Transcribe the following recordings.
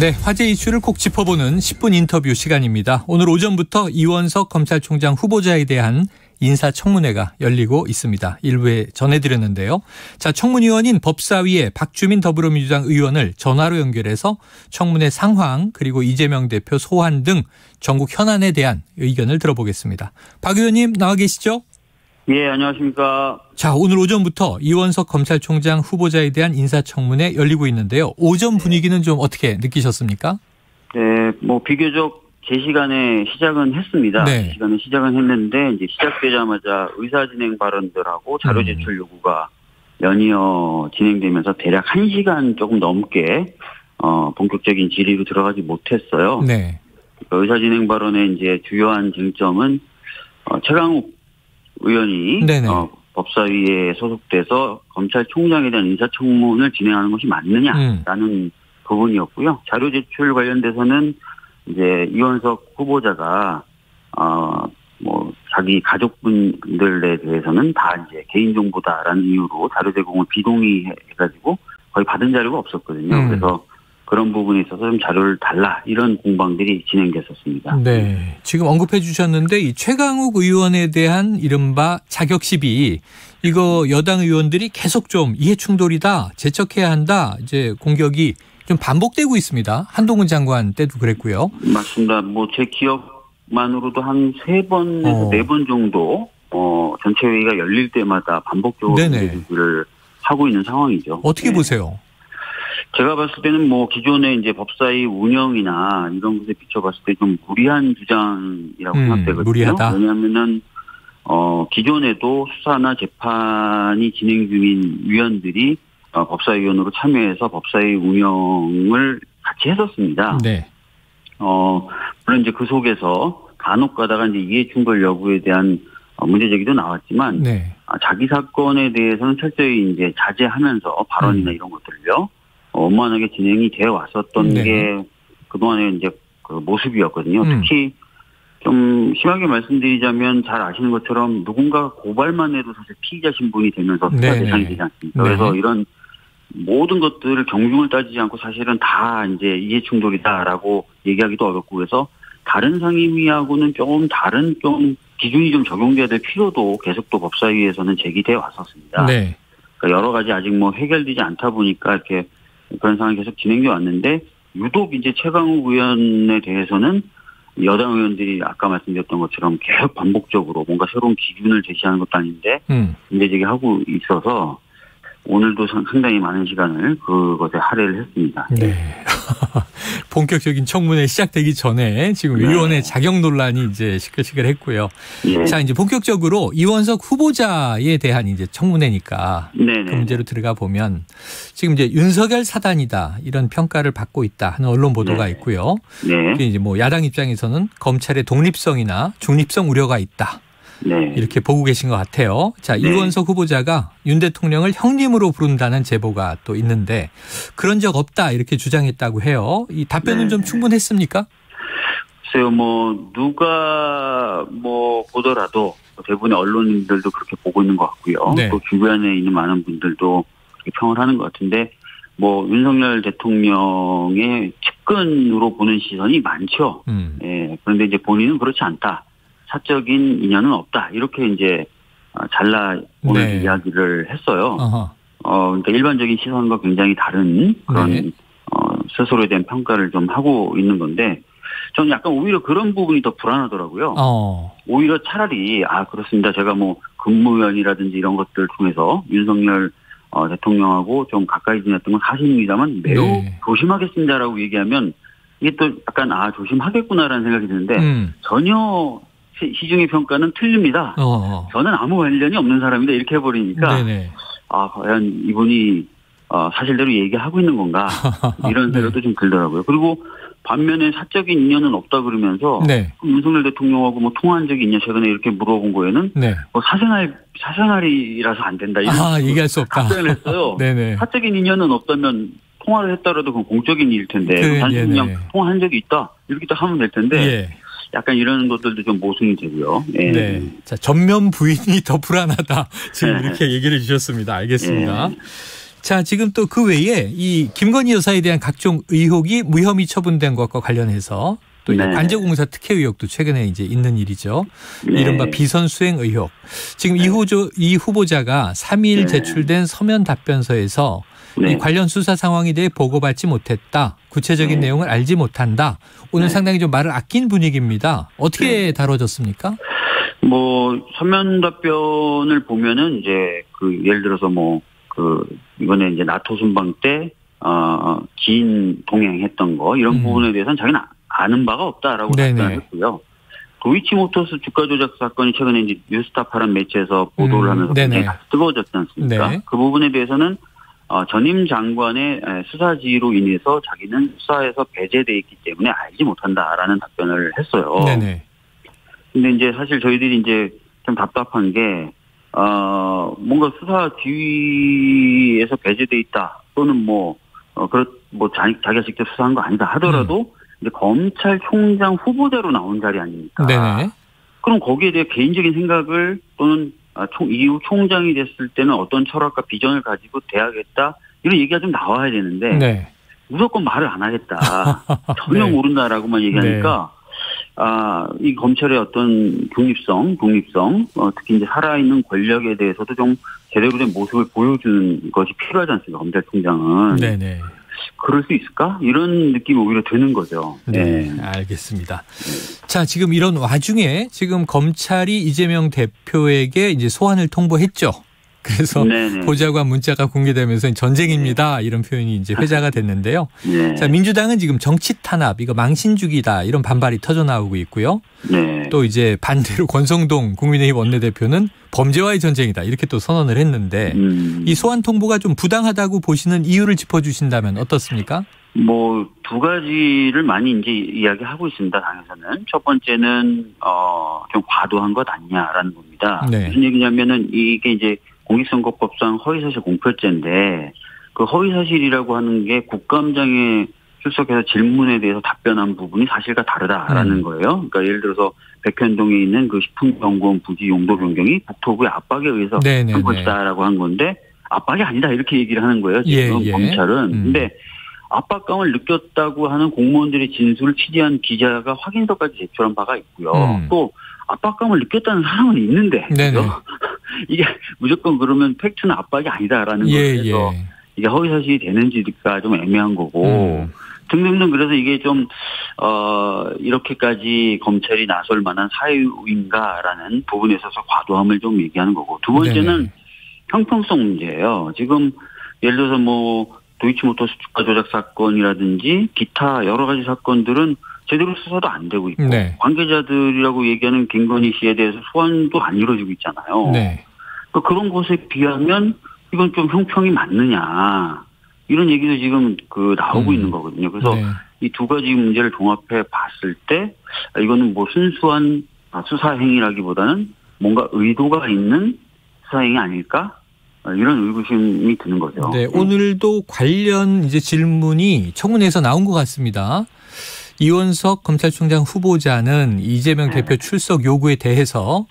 네, 화제 이슈를 콕 짚어보는 10분 인터뷰 시간입니다. 오늘 오전부터 이원석 검찰총장 후보자에 대한 인사청문회가 열리고 있습니다. 일부에 전해드렸는데요. 자, 청문위원인 법사위의 박주민 더불어민주당 의원을 전화로 연결해서 청문회 상황 그리고 이재명 대표 소환 등 전국 현안에 대한 의견을 들어보겠습니다. 박 의원님 나와 계시죠? 예, 안녕하십니까. 자, 오늘 오전부터 이원석 검찰총장 후보자에 대한 인사청문회 열리고 있는데요. 오전 분위기는 좀 어떻게 느끼셨습니까? 네, 비교적 제 시간에 시작은 했습니다. 네. 제 시간에 시작은 했는데, 이제 시작되자마자 의사진행 발언들하고 자료 제출 요구가 연이어 진행되면서 대략 1시간 조금 넘게, 본격적인 질의로 들어가지 못했어요. 네. 의사진행 발언의 이제 주요한 쟁점은, 최강욱 의원이 법사위에 소속돼서 검찰총장에 대한 인사청문을 진행하는 것이 맞느냐라는 부분이었고요. 자료 제출 관련돼서는 이제 이원석 후보자가 자기 가족분들에 대해서는 다 이제 개인정보다라는 이유로 자료 제공을 비동의해가지고 거의 받은 자료가 없었거든요. 그래서 그런 부분에 있어서 좀 자료를 달라 이런 공방들이 진행됐었습니다. 네, 지금 언급해 주셨는데 이 최강욱 의원에 대한 이른바 자격 시비 이거 여당 의원들이 계속 좀 이해 충돌이다, 제척해야 한다 이제 공격이 좀 반복되고 있습니다. 한동훈 장관 때도 그랬고요. 맞습니다. 제 기억만으로도 한 3번에서 4번 정도 전체 회의가 열릴 때마다 반복적으로 얘기를 하고 있는 상황이죠. 어떻게 보세요? 제가 봤을 때는 기존에 이제 법사위 운영이나 이런 것에 비춰봤을 때 좀 무리한 주장이라고 생각되거든요. 무리하다. 왜냐하면은 기존에도 수사나 재판이 진행 중인 위원들이 법사위원으로 참여해서 법사위 운영을 같이 했었습니다. 네. 물론 이제 그 속에서 간혹 가다가 이제 이해충돌 여부에 대한 문제 제기도 나왔지만 자기 사건에 대해서는 철저히 이제 자제하면서 발언이나 이런 것들을요. 원만하게 진행이 되어 왔었던 게 그동안의 이제 그 모습이었거든요. 특히 좀 심하게 말씀드리자면 잘 아시는 것처럼 누군가 고발만 해도 사실 피의자 신분이 되면서 수사 대상이 되지 않습니까? 그래서 이런 모든 것들을 경중을 따지지 않고 사실은 다 이제 이해 충돌이다라고 얘기하기도 어렵고 그래서 다른 상임위하고는 조금 다른 기준이 좀 적용돼야 될 필요도 계속 또 법사위에서는 제기되어 왔었습니다. 네. 그러니까 여러 가지 아직 해결되지 않다 보니까 이렇게 그런 상황이 계속 진행되어 왔는데 유독 이제 최강욱 의원에 대해서는 여당 의원들이 아까 말씀드렸던 것처럼 계속 반복적으로 뭔가 새로운 기준을 제시하는 것도 아닌데 문제 제기하고 있어서 오늘도 상당히 많은 시간을 그것에 할애를 했습니다. 네. 본격적인 청문회 시작되기 전에 지금 의원의 자격 논란이 이제 시끌시끌했고요. 자, 이제 본격적으로 이원석 후보자에 대한 이제 청문회니까 그 문제로 들어가 보면 지금 이제 윤석열 사단이다 이런 평가를 받고 있다 하는 언론 보도가 있고요. 이제 야당 입장에서는 검찰의 독립성이나 중립성 우려가 있다. 이렇게 보고 계신 것 같아요. 자, 이원석 후보자가 윤 대통령을 형님으로 부른다는 제보가 또 있는데 그런 적 없다 이렇게 주장했다고 해요. 이 답변은 좀 충분했습니까? 글쎄요, 누가 보더라도 대부분의 언론인들도 그렇게 보고 있는 것 같고요. 또 주변에 있는 많은 분들도 그렇게 평을 하는 것 같은데 윤석열 대통령의 측근으로 보는 시선이 많죠. 그런데 이제 본인은 그렇지 않다. 사적인 인연은 없다. 이렇게 이제 잘라 오늘 이야기를 했어요. 그러니까 일반적인 시선과 굉장히 다른 그런 스스로에 대한 평가를 좀 하고 있는 건데 저는 약간 오히려 그런 부분이 더 불안하더라고요. 오히려 차라리 그렇습니다. 제가 근무연이라든지 이런 것들 통해서 윤석열 대통령하고 좀 가까이 지냈던 건 사실입니다만 매우 조심하겠습니다라고 얘기하면 이게 또 약간 조심하겠구나라는 생각이 드는데 전혀 시중의 평가는 틀립니다. 저는 아무 관련이 없는 사람이다 이렇게 해버리니까 과연 이분이 사실대로 얘기하고 있는 건가 이런 생각도 좀 들더라고요. 그리고 반면에 사적인 인연은 없다 그러면서 윤석열 대통령하고 통화한 적이 있냐 최근에 이렇게 물어본 거에는 사생활이라서 안 된다 이런 얘기할 수 없다 답변을 했어요. 사적인 인연은 없다면 통화를 했더라도 그건 공적인 일일 텐데 단순히 그냥 통화한 적이 있다 이렇게 딱 하면 될 텐데 약간 이런 것들도 좀 모순이 되고요. 자, 전면 부인이 더 불안하다 지금 이렇게 얘기를 주셨습니다. 알겠습니다. 자, 지금 또 그 외에 이 김건희 여사에 대한 각종 의혹이 무혐의 처분된 것과 관련해서 또 이제 관제공사 특혜 의혹도 최근에 이제 있는 일이죠. 네. 이른바 비선 수행 의혹. 지금 이 후보자가 3일 제출된 서면 답변서에서 이 관련 수사 상황에 대해 보고받지 못했다. 구체적인 내용을 알지 못한다. 오늘 상당히 좀 말을 아낀 분위기입니다. 어떻게 다뤄졌습니까? 뭐 서면 답변을 보면은 이제 그 예를 들어서 뭐 그 이번에 이제 나토 순방 때 긴 동행했던 거 이런 부분에 대해서는 자기는 아는 바가 없다라고 답변했고요. 도이치모터스 주가 조작 사건이 최근에 이제 뉴스타파란 매체에서 보도를 하면서 굉장히 뜨거워졌지 않습니까? 네. 그 부분에 대해서는 전임 장관의 수사 지휘로 인해서 자기는 수사에서 배제돼 있기 때문에 알지 못한다라는 답변을 했어요. 네네. 근데 이제 사실 저희들이 이제 좀 답답한 게 뭔가 수사 지휘에서 배제돼 있다 또는 자기가 직접 수사한 거 아니다 하더라도 이제 검찰총장 후보자로 나온 자리 아닙니까? 네네. 그럼 거기에 대해 개인적인 생각을 또는 이후 총장이 됐을 때는 어떤 철학과 비전을 가지고 대하겠다 이런 얘기가 좀 나와야 되는데 무조건 말을 안 하겠다. 전혀 모른다라고만 얘기하니까 이 검찰의 어떤 독립성, 특히 이제 살아있는 권력에 대해서도 좀 제대로 된 모습을 보여주는 것이 필요하지 않습니까? 검찰총장은. 네네. 그럴 수 있을까? 이런 느낌이 오히려 드는 거죠. 네, 알겠습니다. 자, 지금 이런 와중에 지금 검찰이 이재명 대표에게 이제 소환을 통보했죠. 그래서 보좌관 문자가 공개되면서 전쟁입니다. 이런 표현이 이제 회자가 됐는데요. 자, 민주당은 지금 정치 탄압, 이거 망신주기다 이런 반발이 터져 나오고 있고요. 또 이제 반대로 권성동 국민의힘 원내대표는 범죄와의 전쟁이다 이렇게 또 선언을 했는데 이 소환 통보가 좀 부당하다고 보시는 이유를 짚어주신다면 어떻습니까? 뭐 두 가지를 많이 이제 이야기하고 있습니다. 당에서는 첫 번째는 좀 과도한 것 아니냐라는 겁니다. 무슨 얘기냐면은 이게 이제 공직선거법상 허위사실 공표죄인데 그 허위사실이라고 하는 게 국감장에 출석해서 질문에 대해서 답변한 부분이 사실과 다르다라는 거예요. 그러니까 예를 들어서 백현동에 있는 그 식품연구원 부지 용도 변경이 국토부의 압박에 의해서 한 것이다라고 한 건데 압박이 아니다 이렇게 얘기를 하는 거예요. 지금 검찰은. 근데 압박감을 느꼈다고 하는 공무원들의 진술을 취재한 기자가 확인서까지 제출한 바가 있고요. 또 압박감을 느꼈다는 사람은 있는데 이게 무조건 그러면 팩트는 압박이 아니다라는 거에서 이게 허위사실이 되는지가 좀 애매한 거고 등등등. 그래서 이게 좀 이렇게까지 검찰이 나설 만한 사유인가라는 부분에 있어서 과도함을 좀 얘기하는 거고, 두 번째는 형평성 문제예요. 지금 예를 들어서 뭐 도이치모터스 주가 조작 사건이라든지 기타 여러 가지 사건들은 제대로 수사도 안 되고 있고 관계자들이라고 얘기하는 김건희 씨에 대해서 소환도 안 이루어지고 있잖아요. 그러니까 그런 것에 비하면 이건 좀 형평이 맞느냐 이런 얘기도 지금 나오고 있는 거거든요. 그래서 이 두 가지 문제를 종합해 봤을 때 이거는 뭐 순수한 수사 행위라기보다는 뭔가 의도가 있는 수사 행위 아닐까? 이런 의구심이 드는 거죠. 네, 오늘도 관련 이제 질문이 청문회에서 나온 것 같습니다. 이원석 검찰총장 후보자는 이재명 대표 출석 요구에 대해서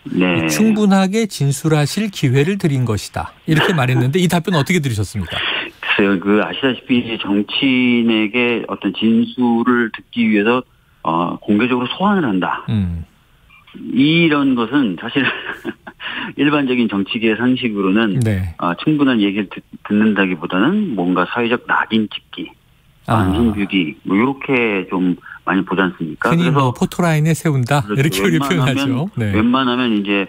충분하게 진술하실 기회를 드린 것이다. 이렇게 말했는데 이 답변 어떻게 들으셨습니까? 글쎄요. 아시다시피 정치인에게 어떤 진술을 듣기 위해서 공개적으로 소환을 한다. 이런 것은 사실 일반적인 정치계의 상식으로는 충분한 얘기를 듣는다기보다는 뭔가 사회적 낙인 찍기, 안심주기 뭐 이렇게 좀 많이 보지 않습니까? 흔히 그래서 포토라인에 세운다 이렇게 우리 표현하죠. 웬만하면 이제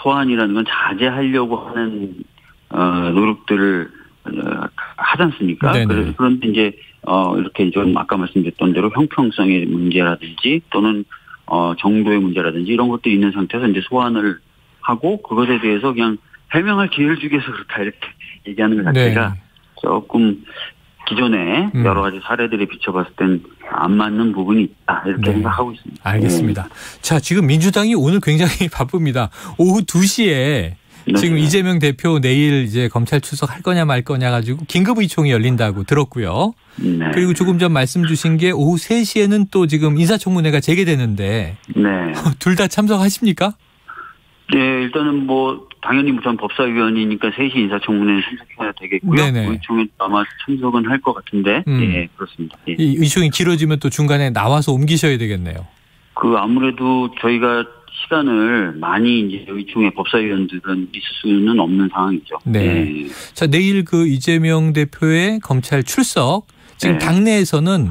소환이라는 건 자제하려고 하는 노력들을 하지 않습니까? 그런데 이제 이렇게 좀 아까 말씀드렸던 대로 형평성의 문제라든지 또는 정도의 문제라든지 이런 것들이 있는 상태에서 이제 소환을 하고 그것에 대해서 그냥 해명할 기회를 주기 위해서 그렇다 이렇게 얘기하는 것 자체가 조금 기존에 여러 가지 사례들에 비춰봤을 땐 안 맞는 부분이 있다 이렇게 생각하고 있습니다. 알겠습니다. 자, 지금 민주당이 오늘 굉장히 바쁩니다. 오후 2시에 지금 이재명 대표 내일 이제 검찰 출석할 거냐 말 거냐 가지고 긴급 의총이 열린다고 들었고요. 그리고 조금 전 말씀 주신 게 오후 3시에는 또 지금 인사청문회가 재개되는데 둘 다 참석하십니까? 네, 일단은 당연히 전 법사위원이니까 3시 인사청문회에 참석해야 되겠고요. 의총에 아마 참석은 할 것 같은데, 예, 그렇습니다. 예. 이 의총이 길어지면 또 중간에 나와서 옮기셔야 되겠네요. 아무래도 저희가 시간을 많이 이제 의총에 법사위원들은 있을 수는 없는 상황이죠. 네. 예. 자, 내일 이재명 대표의 검찰 출석, 지금 당내에서는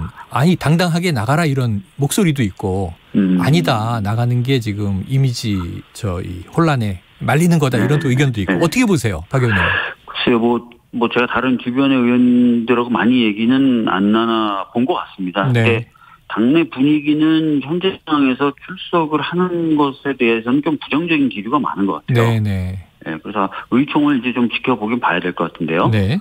당당하게 나가라 이런 목소리도 있고, 아니다, 나가는 게 지금 이미지 이 혼란에 말리는 거다 이런 또 의견도 있고. 어떻게 보세요, 박 의원님? 글쎄요, 제가 다른 주변의 의원들하고 많이 얘기는 안 나눠 본 것 같습니다. 네. 근데 당내 분위기는 현재 상황에서 출석을 하는 것에 대해서는 좀 부정적인 기류가 많은 것 같아요. 네네. 네, 그래서 의총을 이제 좀 지켜보긴 봐야 될 것 같은데요. 네.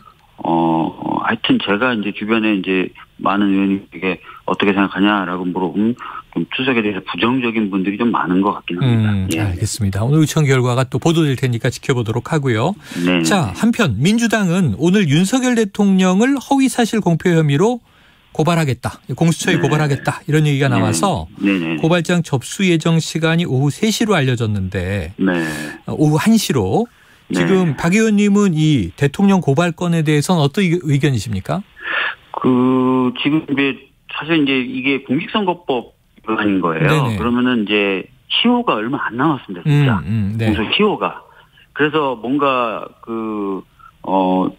하여튼 제가 이제 주변에 이제 많은 의원님에게 어떻게 생각하냐라고 물어보면 좀 출석에 대해서 부정적인 분들이 좀 많은 것 같긴 합니다. 예. 알겠습니다. 오늘 의총 결과가 또 보도될 테니까 지켜보도록 하고요. 네. 자, 한편 민주당은 오늘 윤석열 대통령을 허위사실 공표 혐의로 고발하겠다. 공수처에 고발하겠다. 이런 얘기가 나와서 고발장 접수 예정 시간이 오후 3시로 알려졌는데 오후 1시로 지금 박 의원님은 이 대통령 고발건에 대해서는 어떤 의견이십니까? 지금 사실 이게 공직선거법 위반인 거예요. 네네. 그러면은 이제 시효가 얼마 안 남았습니다, 진짜. 공소 시효가. 그래서 뭔가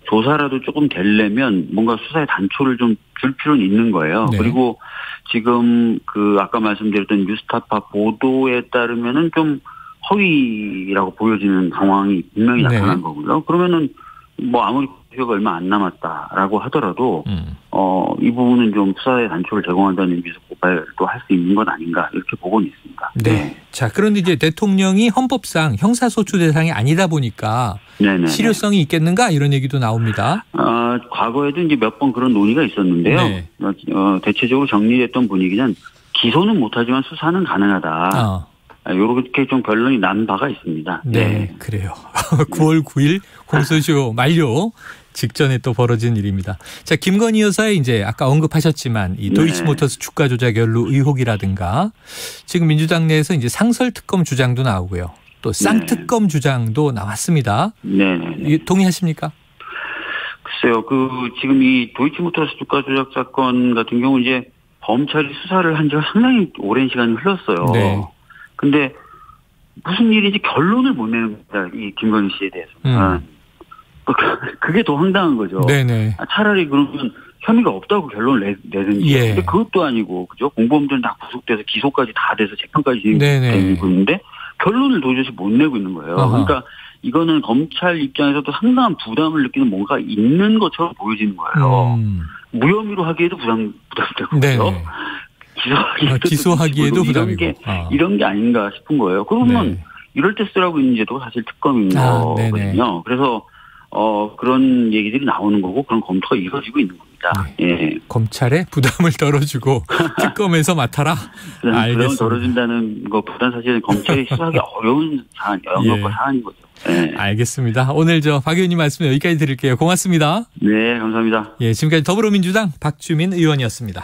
조사라도 조금 되려면 뭔가 수사의 단초를 좀 줄 필요는 있는 거예요. 네. 그리고 지금 아까 말씀드렸던 뉴스타파 보도에 따르면은 좀 허위라고 보여지는 상황이 분명히 나타난 거고요. 그러면은 아무리 시효가 얼마 안 남았다라고 하더라도 이 부분은 좀 수사의 단초를 제공한다는 의미에서 고발도 할 수 있는 것 아닌가 이렇게 보고는 있습니다. 네. 자, 그런데 이제 대통령이 헌법상 형사소추 대상이 아니다 보니까 실효성이 있겠는가 이런 얘기도 나옵니다. 과거에도 이제 몇 번 그런 논의가 있었는데요. 대체적으로 정리됐던 분위기는 기소는 못하지만 수사는 가능하다. 이렇게 좀 결론이 난 바가 있습니다. 네, 그래요. 9월 9일 공소시효 만료 직전에 또 벌어진 일입니다. 자, 김건희 여사의 이제 아까 언급하셨지만 이 도이치모터스 주가 조작 연루 의혹이라든가 지금 민주당 내에서 이제 상설 특검 주장도 나오고요. 또 쌍특검 주장도 나왔습니다. 네. 동의하십니까? 글쎄요. 지금 이 도이치모터스 주가 조작 사건 같은 경우 이제 검찰이 수사를 한 지가 상당히 오랜 시간이 흘렀어요. 네. 근데 무슨 일인지 결론을 못 내는 겁니다. 이 김건희 씨에 대해서. 그게 더 황당한 거죠. 네네. 차라리 그러면 혐의가 없다고 결론을 내든지. 근데 그것도 아니고, 그죠? 공범들은 다 구속돼서 기소까지 다 돼서 재판까지 진행되고 있는데 결론을 도저히 못 내고 있는 거예요. 그러니까 이거는 검찰 입장에서도 상당한 부담을 느끼는 뭔가 있는 것처럼 보여지는 거예요. 무혐의로 하기에도 부담되고요. 기소하기에도 부담이고. 이런 게 아닌가 싶은 거예요. 그러면 이럴 때 쓰라고 있는 제도가 사실 특검인 거거든요. 그래서 그런 얘기들이 나오는 거고 그런 검토가 이루어지고 있는 겁니다. 검찰에 부담을 덜어주고 특검에서 맡아라. 부담을 덜어준다는 것보다는 사실은 검찰이 수사하기 어려운 사안인 거죠. 알겠습니다. 오늘 박 의원님 말씀 여기까지 드릴게요. 고맙습니다. 네, 감사합니다. 지금까지 더불어민주당 박주민 의원이었습니다.